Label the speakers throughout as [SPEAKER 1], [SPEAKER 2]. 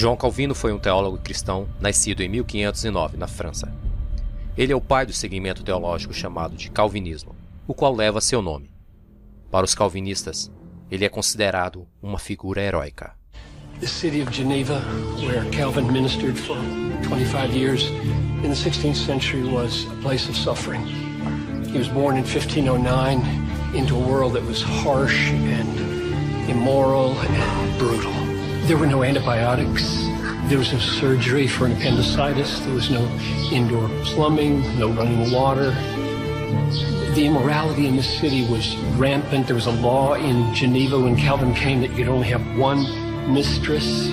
[SPEAKER 1] João Calvino foi um teólogo cristão nascido em 1509, na França. Ele é o pai do segmento teológico chamado de calvinismo, o qual leva seu nome. Para os calvinistas, ele é considerado uma figura heróica.
[SPEAKER 2] The city of Geneva, where Calvin ministered for 25 years in the 16th century, was a place of suffering. He was born in 1509 into a world that was harsh and immoral and brutal. There were no antibiotics. There was no surgery for an appendicitis. There was no indoor plumbing, no running water. The immorality in the city was rampant. There was a law in Geneva when Calvin came that you could only have one mistress.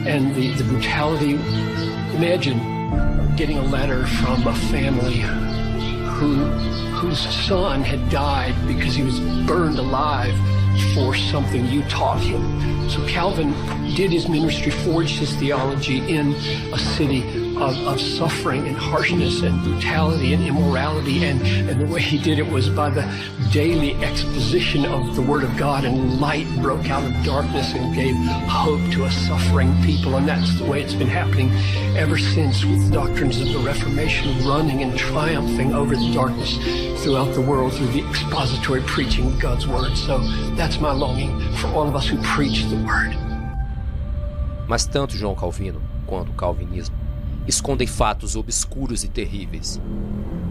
[SPEAKER 2] And the brutality, imagine getting a letter from a family whose son had died because he was burned alive for something you taught him. So Calvin did his ministry, forged his theology in a city of suffering and harshness and brutality and immorality, and the way he did it was by the daily exposition of the Word of God, and light broke out of darkness and gave hope to a suffering people. And that's the way it's been happening ever since, with the doctrines of the Reformation running and triumphing over the darkness throughout the world through the expository preaching of God's Word. So that's my longing for all of us who preach the Word.
[SPEAKER 1] Mas tanto João Calvino quanto o calvinismo escondem fatos obscuros e terríveis.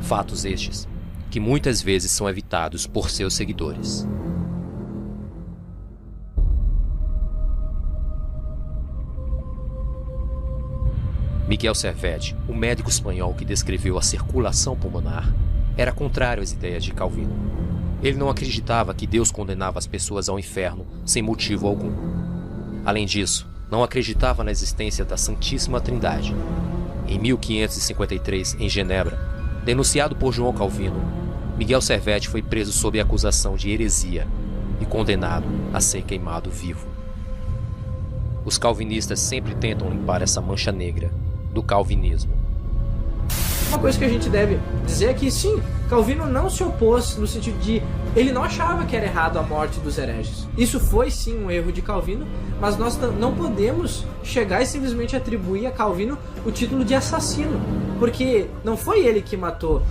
[SPEAKER 1] Fatos estes que muitas vezes são evitados por seus seguidores. Miguel Servet, o médico espanhol que descreveu a circulação pulmonar, era contrário às ideias de Calvino. Ele não acreditava que Deus condenava as pessoas ao inferno sem motivo algum. Além disso, não acreditava na existência da Santíssima Trindade. Em 1553, em Genebra, denunciado por João Calvino, Miguel Servet foi preso sob acusação de heresia e condenado a ser queimado vivo. Os calvinistas sempre tentam limpar essa mancha negra do calvinismo.
[SPEAKER 3] Uma coisa que a gente deve dizer é que sim, Calvino não se opôs no sentido de ele não achava que era errado a morte dos hereges. Isso foi sim um erro de Calvino, mas nós não podemos chegar e simplesmente atribuir a Calvino o título de assassino, porque não foi ele que matou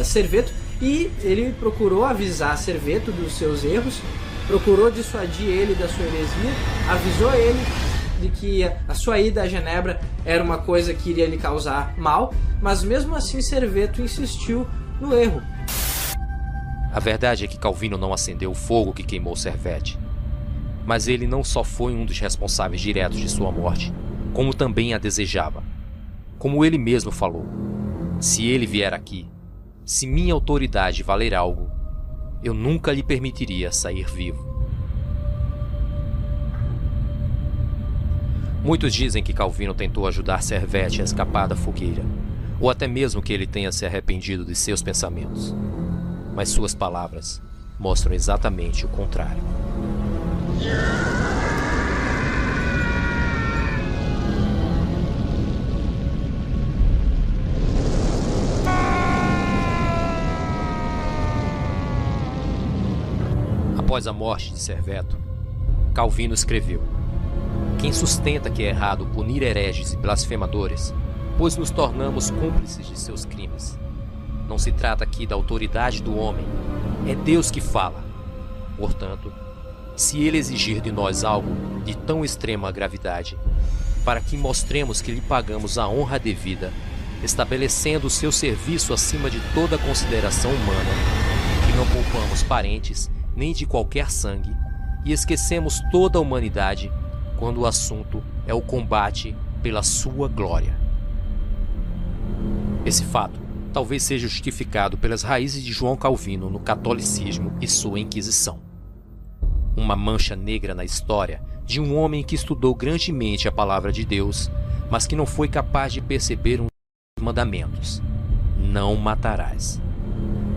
[SPEAKER 3] Serveto, e ele procurou avisar Serveto dos seus erros, procurou dissuadir ele da sua heresia, avisou ele de que a sua ida a Genebra era uma coisa que iria lhe causar mal, mas mesmo assim Serveto insistiu no erro.
[SPEAKER 1] A verdade é que Calvino não acendeu o fogo que queimou Servet, mas ele não só foi um dos responsáveis diretos de sua morte, como também a desejava. Como ele mesmo falou, se ele vier aqui, se minha autoridade valer algo, eu nunca lhe permitiria sair vivo. Muitos dizem que Calvino tentou ajudar Servet a escapar da fogueira, ou até mesmo que ele tenha se arrependido de seus pensamentos. Mas suas palavras mostram exatamente o contrário. Após a morte de Serveto, Calvino escreveu: quem sustenta que é errado punir hereges e blasfemadores, pois nos tornamos cúmplices de seus crimes. Não se trata aqui da autoridade do homem, é Deus que fala. Portanto, se ele exigir de nós algo de tão extrema gravidade, para que mostremos que lhe pagamos a honra devida, estabelecendo o seu serviço acima de toda consideração humana, que não poupamos parentes nem de qualquer sangue, e esquecemos toda a humanidade quando o assunto é o combate pela sua glória. Esse fato talvez seja justificado pelas raízes de João Calvino no catolicismo e sua Inquisição. Uma mancha negra na história de um homem que estudou grandemente a palavra de Deus, mas que não foi capaz de perceber um dos mandamentos: não matarás.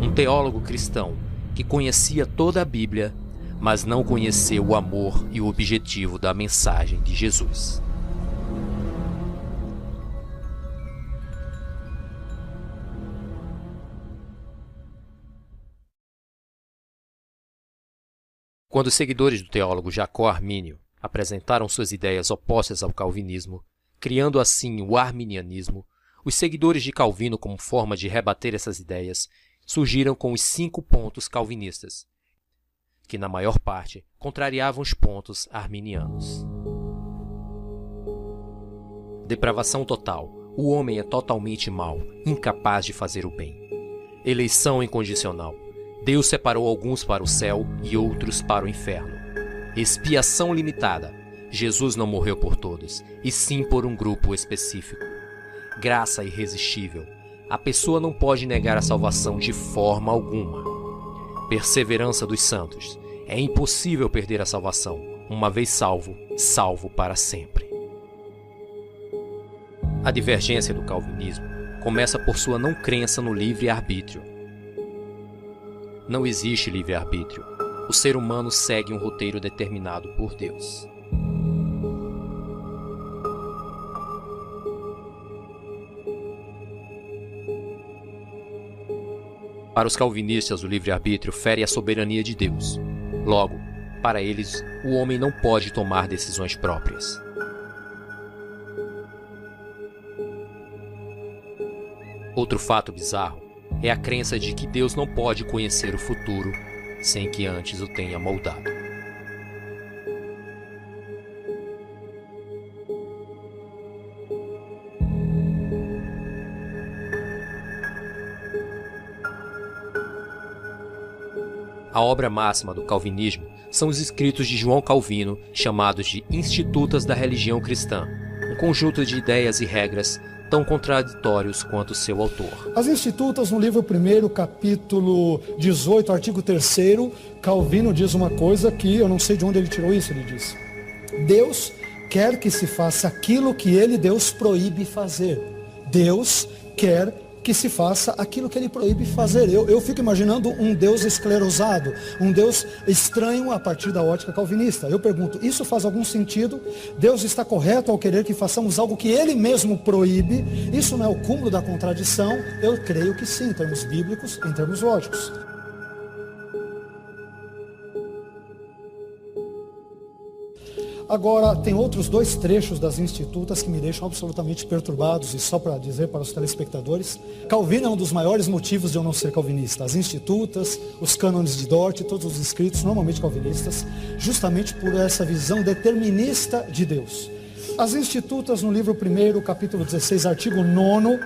[SPEAKER 1] Um teólogo cristão que conhecia toda a Bíblia, mas não conheceu o amor e o objetivo da mensagem de Jesus. Quando os seguidores do teólogo Jacó Armínio apresentaram suas ideias opostas ao calvinismo, criando assim o arminianismo, os seguidores de Calvino, como forma de rebater essas ideias, surgiram com os 5 pontos calvinistas, que na maior parte contrariavam os pontos arminianos. Depravação total. O homem é totalmente mau, incapaz de fazer o bem. Eleição incondicional. Deus separou alguns para o céu e outros para o inferno. Expiação limitada. Jesus não morreu por todos, e sim por um grupo específico. Graça irresistível. A pessoa não pode negar a salvação de forma alguma. Perseverança dos santos. É impossível perder a salvação. Uma vez salvo, salvo para sempre. A divergência do calvinismo começa por sua não crença no livre-arbítrio. Não existe livre-arbítrio. O ser humano segue um roteiro determinado por Deus. Para os calvinistas, o livre-arbítrio fere a soberania de Deus. Logo, para eles, o homem não pode tomar decisões próprias. Outro fato bizarro é a crença de que Deus não pode conhecer o futuro sem que antes o tenha moldado. A obra máxima do calvinismo são os escritos de João Calvino, chamados de Institutas da Religião Cristã, um conjunto de ideias e regras tão contraditórios quanto seu autor.
[SPEAKER 4] As Institutas, no livro 1, capítulo 18, artigo 3º, Calvino diz uma coisa que eu não sei de onde ele tirou isso, ele diz: Deus quer que se faça aquilo que ele, Deus, proíbe fazer. Deus quer que se faça aquilo que ele proíbe fazer. Eu fico imaginando um Deus esclerosado, um Deus estranho a partir da ótica calvinista. Eu pergunto, isso faz algum sentido? Deus está correto ao querer que façamos algo que ele mesmo proíbe? Isso não é o cúmulo da contradição? Eu creio que sim, em termos bíblicos, em termos lógicos. Agora, tem outros 2 trechos das Institutas que me deixam absolutamente perturbados, e só para dizer para os telespectadores, Calvino é um dos maiores motivos de eu não ser calvinista. As Institutas, os cânones de Dort, todos os escritos, normalmente calvinistas, justamente por essa visão determinista de Deus. As Institutas, no livro 1, capítulo 16, artigo 9,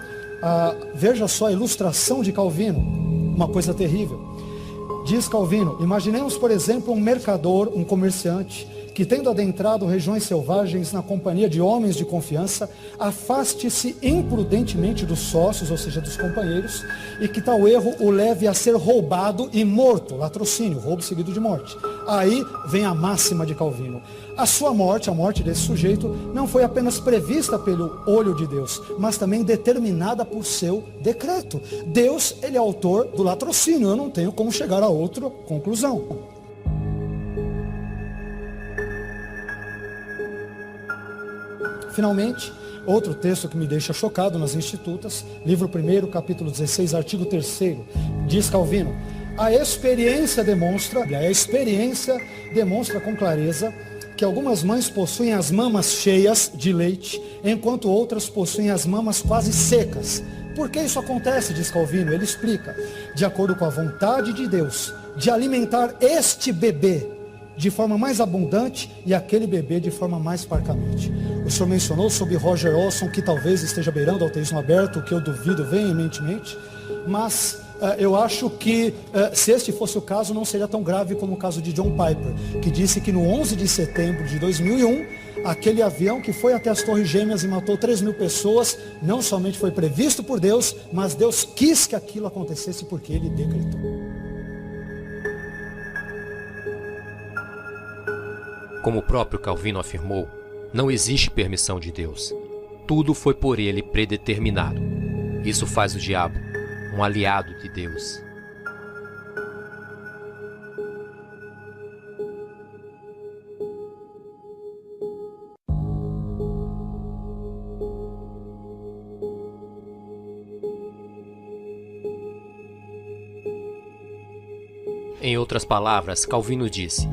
[SPEAKER 4] veja só a ilustração de Calvino, uma coisa terrível. Diz Calvino: imaginemos, por exemplo, um mercador, um comerciante, que tendo adentrado regiões selvagens na companhia de homens de confiança, afaste-se imprudentemente dos sócios, ou seja, dos companheiros, e que tal erro o leve a ser roubado e morto, latrocínio, roubo seguido de morte. Aí vem a máxima de Calvino. A sua morte, a morte desse sujeito, não foi apenas prevista pelo olho de Deus, mas também determinada por seu decreto. Deus, ele é autor do latrocínio, eu não tenho como chegar a outra conclusão. Finalmente, outro texto que me deixa chocado nas Institutas, livro 1, capítulo 16, artigo 3º, diz Calvino: a experiência demonstra com clareza que algumas mães possuem as mamas cheias de leite, enquanto outras possuem as mamas quase secas. Por que isso acontece, diz Calvino? Ele explica: de acordo com a vontade de Deus, de alimentar este bebê de forma mais abundante e aquele bebê de forma mais parcamente. O senhor mencionou sobre Roger Olson, que talvez esteja beirando ao ateísmo aberto, o que eu duvido veementemente, mas eu acho que se este fosse o caso, não seria tão grave como o caso de John Piper, que disse que no 11 de setembro de 2001, aquele avião que foi até as Torres Gêmeas e matou 3.000 pessoas, não somente foi previsto por Deus, mas Deus quis que aquilo acontecesse porque ele decretou.
[SPEAKER 1] Como o próprio Calvino afirmou, não existe permissão de Deus. Tudo foi por ele predeterminado. Isso faz o diabo um aliado de Deus. Em outras palavras, Calvino disse: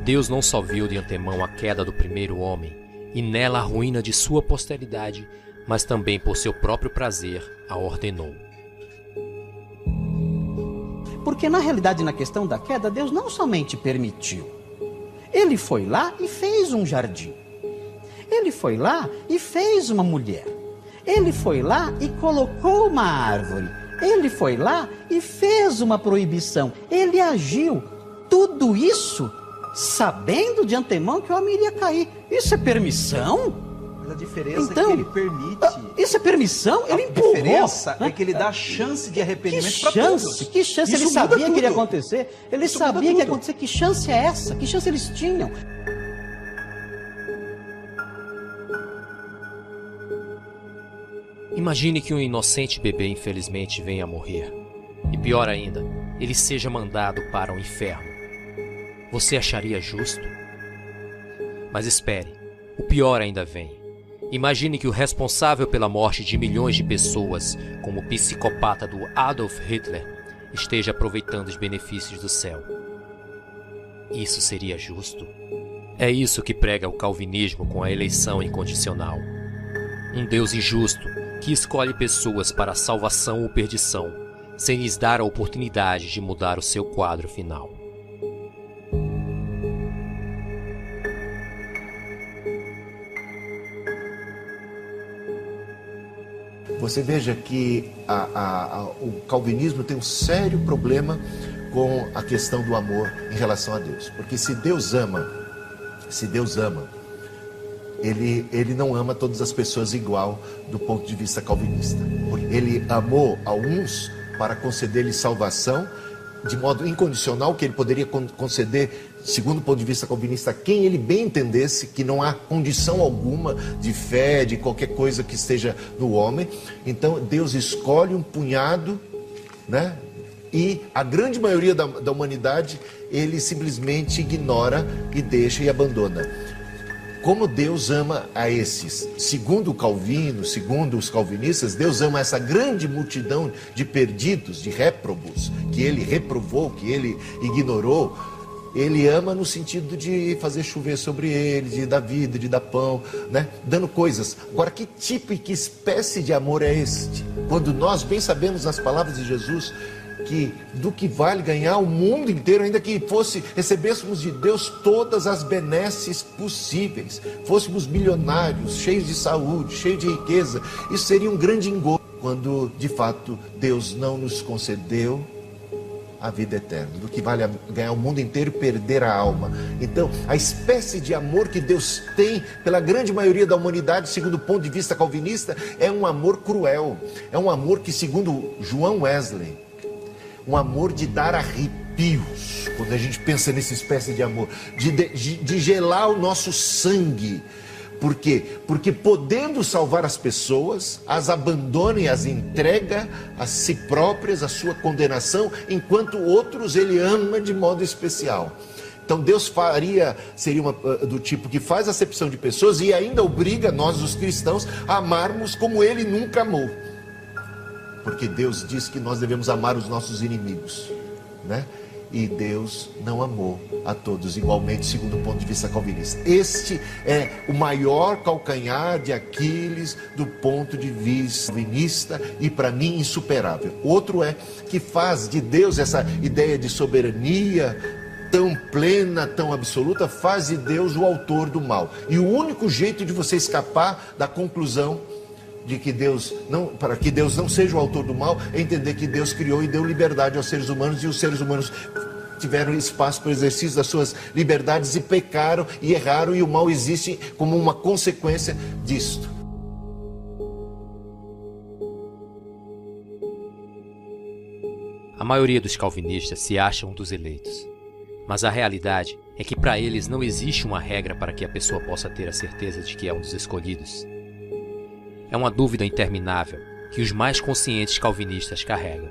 [SPEAKER 1] Deus não só viu de antemão a queda do primeiro homem e nela a ruína de sua posteridade, mas também por seu próprio prazer a ordenou.
[SPEAKER 5] Porque na realidade, na questão da queda, Deus não somente permitiu. Ele foi lá e fez um jardim. Ele foi lá e fez uma mulher. Ele foi lá e colocou uma árvore. Ele foi lá e fez uma proibição. Ele agiu. Tudo isso sabendo de antemão que o homem iria cair. Isso é permissão?
[SPEAKER 6] Mas a diferença
[SPEAKER 5] Então,
[SPEAKER 6] é que ele permite.
[SPEAKER 5] Isso é permissão? Ele
[SPEAKER 6] A
[SPEAKER 5] empurrou.
[SPEAKER 6] diferença
[SPEAKER 5] Né?
[SPEAKER 6] é que ele dá chance de arrependimento
[SPEAKER 5] Que
[SPEAKER 6] para
[SPEAKER 5] chance,
[SPEAKER 6] todos.
[SPEAKER 5] que chance.
[SPEAKER 6] Isso
[SPEAKER 5] Ele
[SPEAKER 6] muda
[SPEAKER 5] sabia que iria
[SPEAKER 6] tudo.
[SPEAKER 5] acontecer. Ele
[SPEAKER 6] Isso muda
[SPEAKER 5] sabia que ia
[SPEAKER 6] tudo.
[SPEAKER 5] acontecer. Que chance é essa? Que chance eles tinham?
[SPEAKER 1] Imagine que um inocente bebê infelizmente venha a morrer. E pior ainda, ele seja mandado para o inferno. Você acharia justo? Mas espere, o pior ainda vem. Imagine que o responsável pela morte de milhões de pessoas, como o psicopata do Adolf Hitler, esteja aproveitando os benefícios do céu. Isso seria justo? É isso que prega o calvinismo com a eleição incondicional. Um Deus injusto que escolhe pessoas para salvação ou perdição, sem lhes dar a oportunidade de mudar o seu quadro final.
[SPEAKER 7] Você veja que o calvinismo tem um sério problema com a questão do amor em relação a Deus. Porque se Deus ama, ele não ama todas as pessoas igual do ponto de vista calvinista. Ele amou a uns para conceder-lhes salvação de modo incondicional, que ele poderia conceder, segundo o ponto de vista calvinista, a quem ele bem entendesse, que não há condição alguma de fé, de qualquer coisa que esteja no homem. Então Deus escolhe um punhado, né? E a grande maioria da humanidade ele simplesmente ignora e deixa e abandona. Como Deus ama a esses? Segundo Calvino, segundo os calvinistas, Deus ama essa grande multidão de perdidos, de réprobos, que ele reprovou, que ele ignorou. Ele ama no sentido de fazer chover sobre eles, de dar vida, de dar pão, né? Dando coisas. Agora, que tipo e que espécie de amor é este? Quando nós bem sabemos nas palavras de Jesus que do que vale ganhar o mundo inteiro, ainda que recebêssemos de Deus todas as benesses possíveis, fôssemos bilionários, cheios de saúde, cheios de riqueza, isso seria um grande engodo, quando de fato Deus não nos concedeu a vida eterna. Do que vale ganhar o mundo inteiro e perder a alma. Então, a espécie de amor que Deus tem pela grande maioria da humanidade, segundo o ponto de vista calvinista, é um amor cruel, é um amor que, segundo João Wesley, um amor de dar arrepios, quando a gente pensa nessa espécie de amor, de gelar o nosso sangue. Por quê? Porque podendo salvar as pessoas, as abandona e as entrega a si próprias, a sua condenação, enquanto outros ele ama de modo especial. Então Deus seria do tipo que faz acepção de pessoas e ainda obriga nós, os cristãos, a amarmos como ele nunca amou. Porque Deus diz que nós devemos amar os nossos inimigos, né? E Deus não amou a todos igualmente, segundo o ponto de vista calvinista. Este é o maior calcanhar de Aquiles do ponto de vista calvinista e, para mim, insuperável. Outro é que faz de Deus essa ideia de soberania tão plena, tão absoluta, faz de Deus o autor do mal. E o único jeito de você escapar da conclusão de que para que Deus não seja o autor do mal, é entender que Deus criou e deu liberdade aos seres humanos, e os seres humanos tiveram espaço para o exercício das suas liberdades e pecaram e erraram, e o mal existe como uma consequência disto.
[SPEAKER 1] A maioria dos calvinistas se acha um dos eleitos, mas a realidade é que para eles não existe uma regra para que a pessoa possa ter a certeza de que é um dos escolhidos. É uma dúvida interminável que os mais conscientes calvinistas carregam.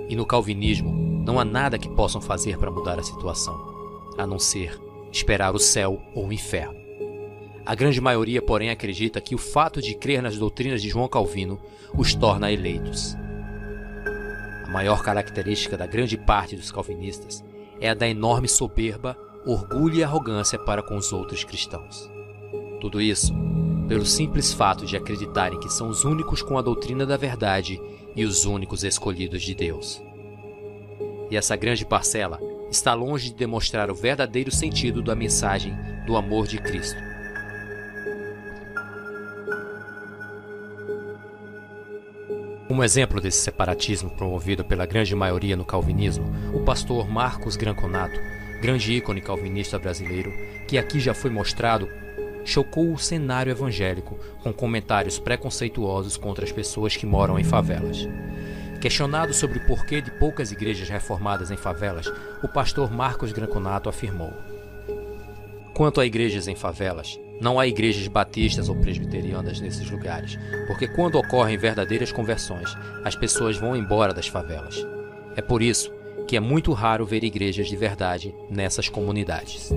[SPEAKER 1] E no calvinismo não há nada que possam fazer para mudar a situação, a não ser esperar o céu ou o inferno. A grande maioria, porém, acredita que o fato de crer nas doutrinas de João Calvino os torna eleitos. A maior característica da grande parte dos calvinistas é a da enorme soberba orgulho e arrogância para com os outros cristãos. Tudo isso pelo simples fato de acreditarem que são os únicos com a doutrina da verdade e os únicos escolhidos de Deus. E essa grande parcela está longe de demonstrar o verdadeiro sentido da mensagem do amor de Cristo. Como exemplo desse separatismo promovido pela grande maioria no calvinismo, o pastor Marcos Granconato, grande ícone calvinista brasileiro, que aqui já foi mostrado, chocou o cenário evangélico com comentários preconceituosos contra as pessoas que moram em favelas. Questionado sobre o porquê de poucas igrejas reformadas em favelas, o pastor Marcos Granconato afirmou: quanto a igrejas em favelas, não há igrejas batistas ou presbiterianas nesses lugares, porque quando ocorrem verdadeiras conversões, as pessoas vão embora das favelas. É por isso que é muito raro ver igrejas de verdade nessas comunidades.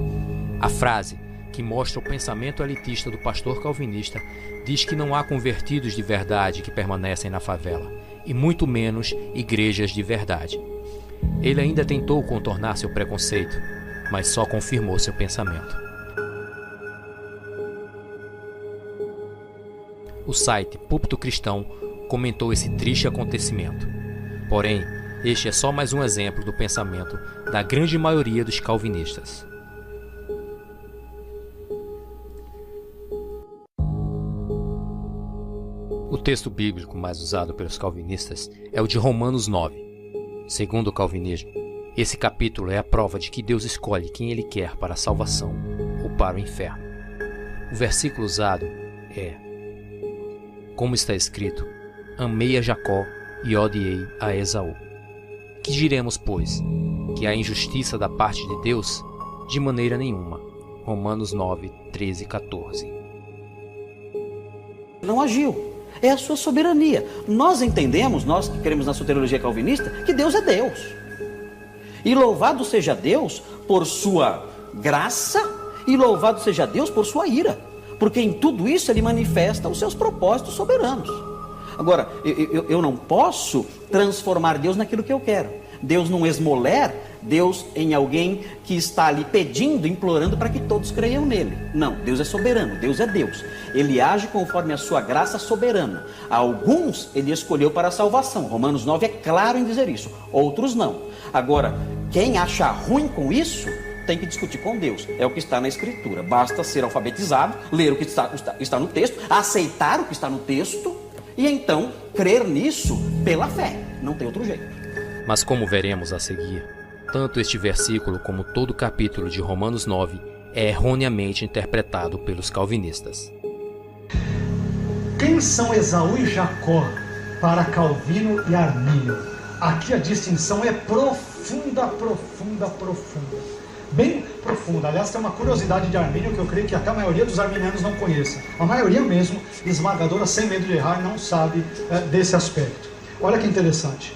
[SPEAKER 1] A frase, que mostra o pensamento elitista do pastor calvinista, diz que não há convertidos de verdade que permanecem na favela, e muito menos igrejas de verdade. Ele ainda tentou contornar seu preconceito, mas só confirmou seu pensamento. O site Púlpito Cristão comentou esse triste acontecimento. Porém, este é só mais um exemplo do pensamento da grande maioria dos calvinistas. O texto bíblico mais usado pelos calvinistas é o de Romanos 9. Segundo o calvinismo, esse capítulo é a prova de que Deus escolhe quem Ele quer para a salvação ou para o inferno. O versículo usado é: como está escrito, amei a Jacó e odiei a Esaú. Que diremos, pois? Que há injustiça da parte de Deus? De maneira nenhuma. Romanos 9, 13 e 14.
[SPEAKER 5] Não agiu. É a sua soberania. Nós entendemos, nós que cremos na soteriologia calvinista, que Deus é Deus. E louvado seja Deus por sua graça e louvado seja Deus por sua ira. Porque em tudo isso Ele manifesta os seus propósitos soberanos. Agora, eu não posso transformar Deus naquilo que eu quero. Deus não esmoler Deus em alguém que está ali pedindo, implorando para que todos creiam nele. Não, Deus é soberano, Deus é Deus. Ele age conforme a sua graça soberana. Alguns Ele escolheu para a salvação. Romanos 9 é claro em dizer isso. Outros não. Agora, quem acha ruim com isso, tem que discutir com Deus. É o que está na Escritura. Basta ser alfabetizado, ler o que está no texto, aceitar o que está no texto e então crer nisso pela fé. Não tem outro jeito.
[SPEAKER 1] Mas como veremos a seguir, tanto este versículo como todo o capítulo de Romanos 9 é erroneamente interpretado pelos calvinistas.
[SPEAKER 4] Quem são Esaú e Jacó para Calvino e Armínio? Aqui a distinção é profunda. Bem profunda. Aliás, tem uma curiosidade de Armínio que eu creio que até a maioria dos arminianos não conheça. A maioria mesmo, esmagadora, sem medo de errar, não sabe desse aspecto. Olha que interessante.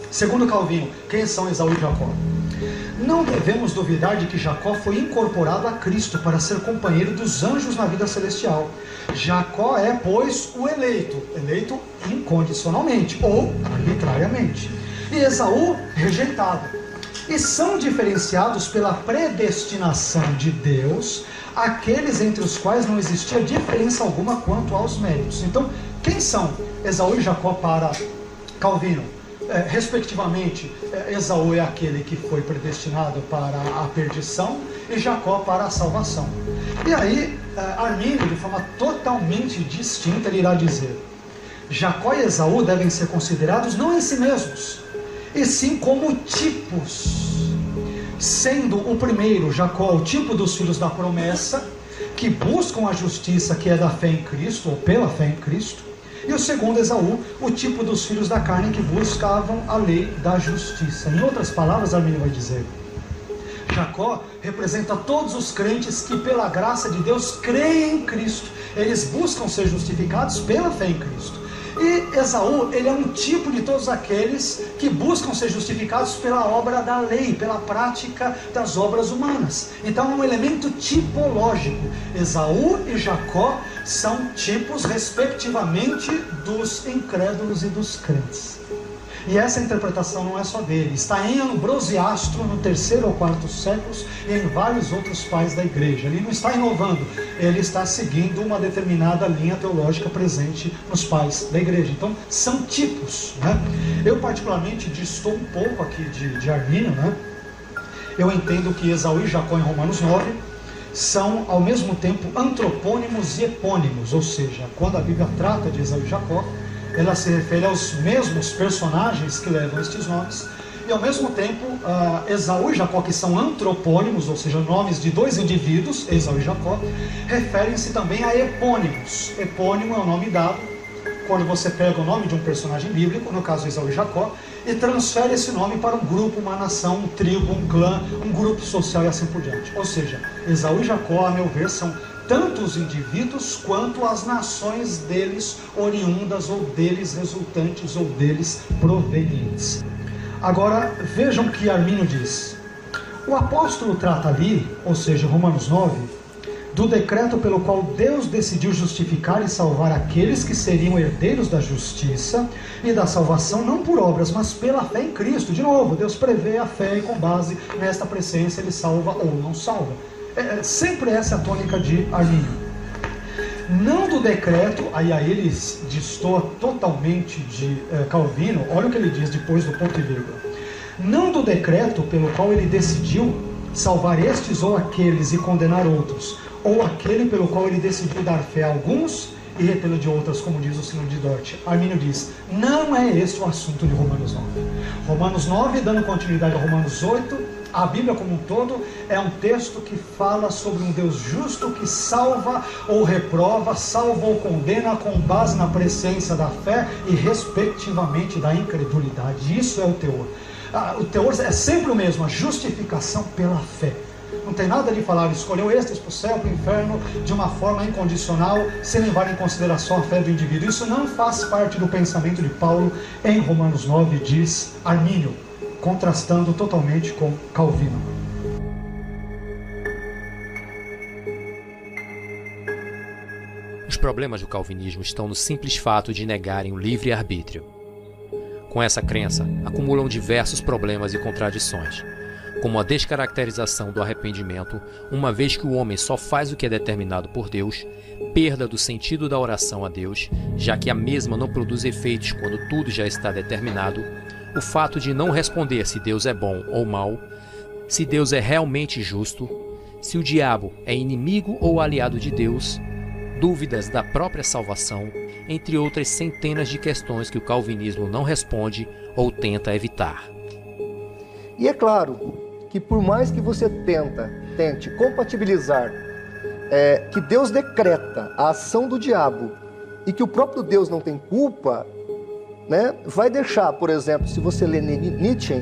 [SPEAKER 4] Segundo Calvino, quem são Esaú e Jacó? Não devemos duvidar de que Jacó foi incorporado a Cristo para ser companheiro dos anjos na vida celestial. Jacó é, pois, o eleito incondicionalmente ou arbitrariamente. E Esaú, rejeitado. E são diferenciados pela predestinação de Deus aqueles entre os quais não existia diferença alguma quanto aos méritos. Então, quem são Esaú e Jacó para Calvino? Respectivamente, Esaú é aquele que foi predestinado para a perdição e Jacó para a salvação. E aí, Armínio, de forma totalmente distinta, ele irá dizer: Jacó e Esaú devem ser considerados não em si mesmos, e sim como tipos, sendo o primeiro, Jacó, o tipo dos filhos da promessa, que buscam a justiça que é da fé em Cristo, ou pela fé em Cristo, e o segundo, Esaú, o tipo dos filhos da carne que buscavam a lei da justiça. Em outras palavras, Armínio vai dizer, Jacó representa todos os crentes que pela graça de Deus creem em Cristo. Eles buscam ser justificados pela fé em Cristo. E Esaú, ele é um tipo de todos aqueles que buscam ser justificados pela obra da lei, pela prática das obras humanas. Então é um elemento tipológico. Esaú e Jacó são tipos, respectivamente, dos incrédulos e dos crentes. E essa interpretação não é só dele, está em Ambrosiastro no 3º ou 4º séculos e em vários outros pais da igreja. Ele não está inovando, ele está seguindo uma determinada linha teológica presente nos pais da igreja. Então, são tipos, né? Eu particularmente distou um pouco aqui de Armínio, né? Eu entendo que Esaú e Jacó em Romanos 9 são ao mesmo tempo antropônimos e epônimos, ou seja, quando a Bíblia trata de Esaú e Jacó, ela se refere aos mesmos personagens que levam estes nomes, e ao mesmo tempo Esaú e Jacó, que são antropônimos, ou seja, nomes de dois indivíduos, Esaú e Jacó, referem-se também a epônimos. Epônimo é o nome dado quando você pega o nome de um personagem bíblico, no caso Esaú e Jacó, e transfere esse nome para um grupo, uma nação, um tribo, um clã, um grupo social e assim por diante. Ou seja, Esaú e Jacó, a meu ver, são tanto os indivíduos quanto as nações deles oriundas, ou deles resultantes, ou deles provenientes. Agora, vejam o que Armínio diz. O apóstolo trata ali, ou seja, Romanos 9, do decreto pelo qual Deus decidiu justificar e salvar aqueles que seriam herdeiros da justiça e da salvação, não por obras, mas pela fé em Cristo. De novo, Deus prevê a fé e com base nesta presciência Ele salva ou não salva. Sempre essa é a tônica de Armínio. Não do decreto, aí ele destoa totalmente de Calvino. Olha o que ele diz depois do ponto e vírgula. Não do decreto pelo qual ele decidiu salvar estes ou aqueles e condenar outros, ou aquele pelo qual ele decidiu dar fé a alguns e repelo de outras, como diz o Sino de Dort. Armínio diz, não é este o assunto de Romanos 9. Romanos 9, dando continuidade a Romanos 8, a Bíblia como um todo é um texto que fala sobre um Deus justo que salva ou reprova, salva ou condena com base na presciência da fé e respectivamente da incredulidade. Isso é o teor. O teor é sempre o mesmo, a justificação pela fé. Não tem nada de falar, escolheu estes para o céu, para o inferno, de uma forma incondicional, sem levar em consideração a fé do indivíduo. Isso não faz parte do pensamento de Paulo em Romanos 9, diz Armínio, contrastando totalmente com Calvino.
[SPEAKER 1] Os problemas do calvinismo estão no simples fato de negarem o livre-arbítrio. Com essa crença, acumulam diversos problemas e contradições, como a descaracterização do arrependimento, uma vez que o homem só faz o que é determinado por Deus, perda do sentido da oração a Deus, já que a mesma não produz efeitos quando tudo já está determinado, o fato de não responder se Deus é bom ou mau, se Deus é realmente justo, se o diabo é inimigo ou aliado de Deus, dúvidas da própria salvação, entre outras centenas de questões que o calvinismo não responde ou tenta evitar.
[SPEAKER 8] E é claro que por mais que você tente compatibilizar que Deus decreta a ação do diabo e que o próprio Deus não tem culpa, né, vai deixar, por exemplo, se você ler Nietzsche,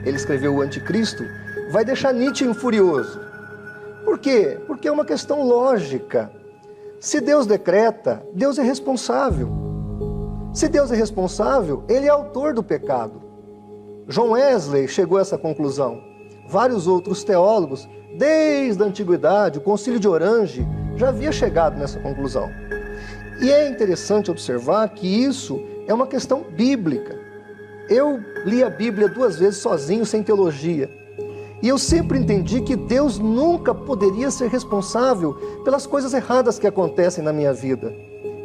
[SPEAKER 8] ele escreveu o Anticristo, vai deixar Nietzsche furioso. Por quê? Porque é uma questão lógica. Se Deus decreta, Deus é responsável. Se Deus é responsável, Ele é autor do pecado. John Wesley chegou a essa conclusão. Vários outros teólogos, desde a antiguidade, o Concílio de Orange, já havia chegado nessa conclusão. E é interessante observar que isso é uma questão bíblica. Eu li a Bíblia 2 vezes sozinho, sem teologia. E eu sempre entendi que Deus nunca poderia ser responsável pelas coisas erradas que acontecem na minha vida.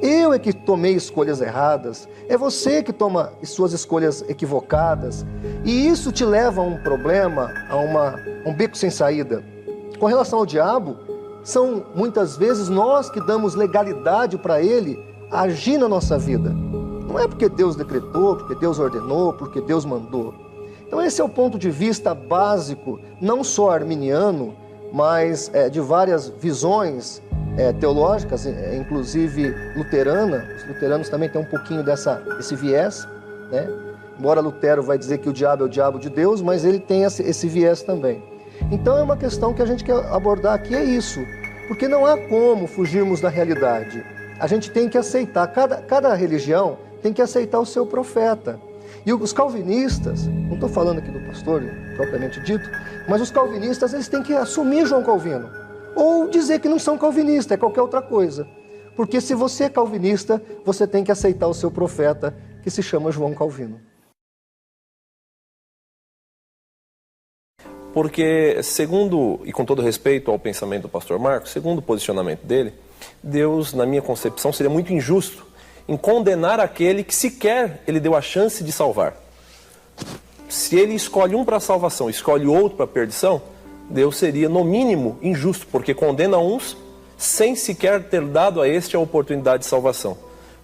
[SPEAKER 8] Eu é que tomei escolhas erradas, é você que toma suas escolhas equivocadas, e isso te leva a um problema, a um beco sem saída. Com relação ao diabo, são muitas vezes nós que damos legalidade para ele agir na nossa vida. Não é porque Deus decretou, porque Deus ordenou, porque Deus mandou. Então esse é o ponto de vista básico, não só arminiano, mas de várias visões teológicas, inclusive luterana. Os luteranos também têm um pouquinho desse viés, né? Embora Lutero vai dizer que o diabo é o diabo de Deus, mas ele tem esse viés também. Então é uma questão que a gente quer abordar aqui, é isso. Porque não há como fugirmos da realidade. A gente tem que aceitar, cada religião tem que aceitar o seu profeta. E os calvinistas, não estou falando aqui do pastor propriamente dito, mas os calvinistas eles têm que assumir João Calvino. Ou dizer que não são calvinistas, é qualquer outra coisa. Porque se você é calvinista, você tem que aceitar o seu profeta, que se chama João Calvino.
[SPEAKER 9] porque segundo, e com todo respeito ao pensamento do pastor Marcos, segundo o posicionamento dele, Deus, na minha concepção, seria muito injusto em condenar aquele que sequer ele deu a chance de salvar. Se ele escolhe um para a salvação e escolhe outro para a perdição, Deus seria, no mínimo, injusto, porque condena uns sem sequer ter dado a este a oportunidade de salvação.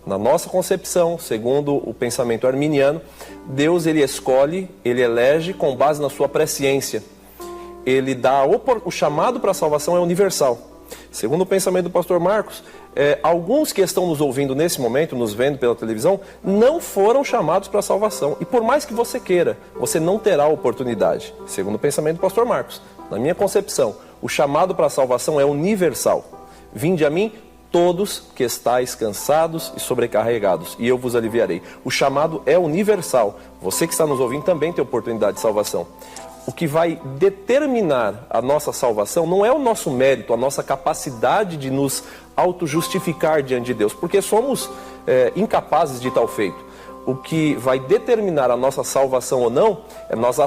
[SPEAKER 9] Na nossa concepção, segundo o pensamento arminiano, Deus ele escolhe, ele elege com base na sua presciência. Ele dá o chamado para a salvação é universal. Segundo o pensamento do pastor Marcos, alguns que estão nos ouvindo nesse momento, nos vendo pela televisão, não foram chamados para a salvação. E por mais que você queira, você não terá a oportunidade. Segundo o pensamento do pastor Marcos, na minha concepção, o chamado para a salvação é universal. Vinde a mim, todos que estáis cansados e sobrecarregados, e eu vos aliviarei. O chamado é universal. Você que está nos ouvindo também tem oportunidade de salvação. O que vai determinar a nossa salvação não é o nosso mérito, a nossa capacidade de nos auto-justificar diante de Deus, porque somos incapazes de tal feito. O que vai determinar a nossa salvação ou não é nós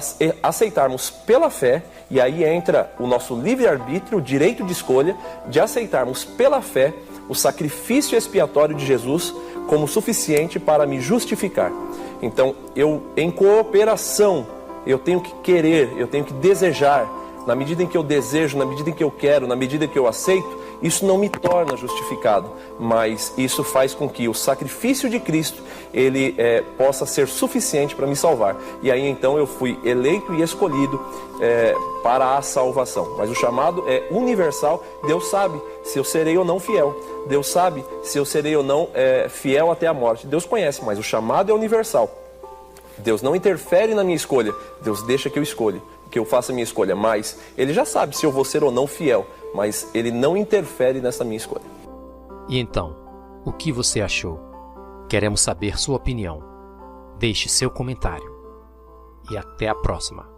[SPEAKER 9] aceitarmos pela fé, e aí entra o nosso livre-arbítrio, o direito de escolha, de aceitarmos pela fé o sacrifício expiatório de Jesus como suficiente para me justificar. Então, em cooperação, eu tenho que querer, eu tenho que desejar. Na medida em que eu desejo, na medida em que eu quero, na medida em que eu aceito, isso não me torna justificado, mas isso faz com que o sacrifício de Cristo ele possa ser suficiente para me salvar. E aí então eu fui eleito e escolhido para a salvação. Mas o chamado é universal. Deus sabe se eu serei ou não fiel. Deus sabe se eu serei ou não fiel até a morte. Deus conhece, mas o chamado é universal. Deus não interfere na minha escolha. Deus deixa que eu escolha, que eu faça a minha escolha. Mas Ele já sabe se eu vou ser ou não fiel. Mas Ele não interfere nessa minha escolha.
[SPEAKER 1] E então, o que você achou? Queremos saber sua opinião. Deixe seu comentário. E até a próxima.